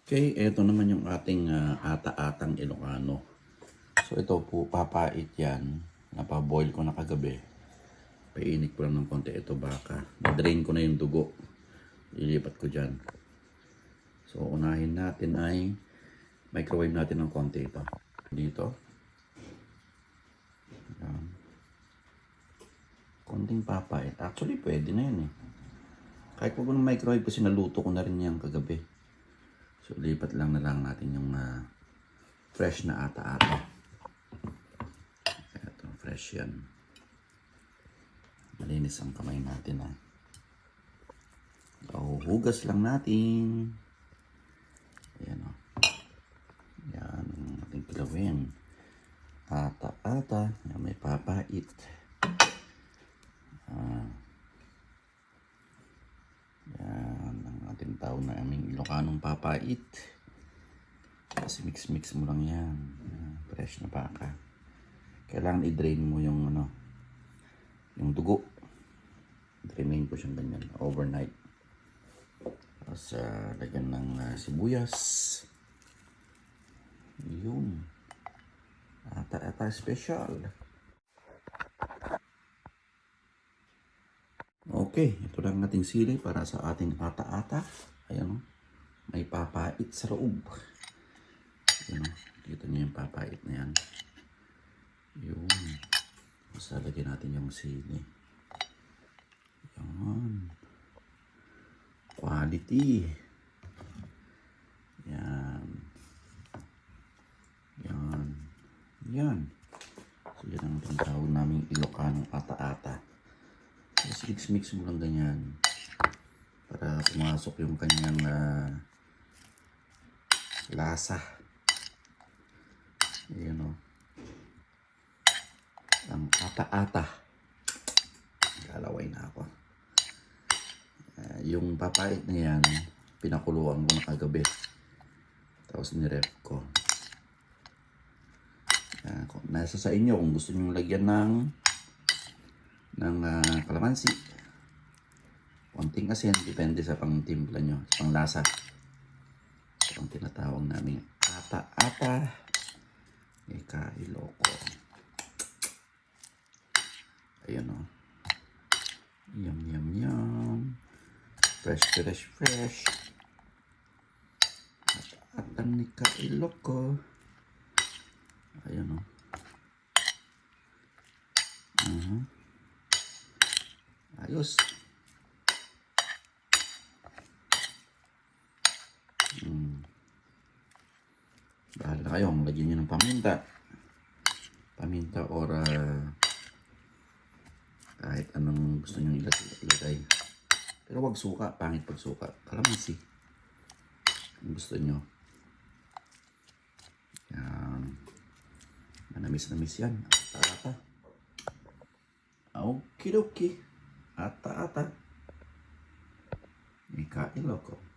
Okay, eto naman yung ating ata-atang Ilocano. So ito po, papait yan. Napaboil ko na kagabi. Painit ko lang ng konti. Ito baka. Na-drain ko na yung dugo. Ilipat ko dyan. So unahin natin ay microwave natin ng konti ito. Dito. Ayan. Konting papait. Actually pwede na yan eh. Kahit po ng microwave kasi naluto ko na rin yan kagabi. So, lipat lang na lang natin yung fresh na ata-ata. Ito, fresh yan. Malinis ang kamay natin, ha. So, hugas lang natin. Ayan, o. Yan ang ating kilawin. Ata-ata. Yan, may papait. Yan ang ating tawag na aming Ilocanong papait. Kasi mix-mix mo lang yan. Fresh na baka. Kailangan i-drain mo yung yung dugo. Remain ko siyang ganyan overnight. Tapos lagyan ng sibuyas. Yun. Ata-ata special. Okay, ito lang ating sili para sa ating ata-ata. Ayan o. May papait sa loob. Ayan o. Dito niyo yung papait na yan. Yun. Tapos lalagyan natin yung sili. Ayan. Quality. Yan. Yan. Yan. So yan ang tinatawag naming Ilocanong ata-ata. Tapos mix mo lang ganyan para pumasok yung kanyang lasa. Ayan o. Ang ata-ata. Lalaway na ako. Yung papait na yan, pinakuluan ko na kagabi. Tapos niref ko. Nasa sa inyo kung gusto nyo lagyan ng kalamansi, konting asin, depende sa pangtimpla nyo, sa panglasa. Ito ang tinatawag namin ata-ata Iloco. Ayan o. Yum yum yum. Fresh. Ata-ata Iloco. Ayan o. Ayos. Bahala kayo kung lagyan nyo ng paminta or kahit anong gusto nyo ilagay. Pero wag suka, pangit pag suka. Kalamansi kung gusto nyo. Yan. Manamis yan. Ata-ata. Okidoki. Ata-ata Iloco.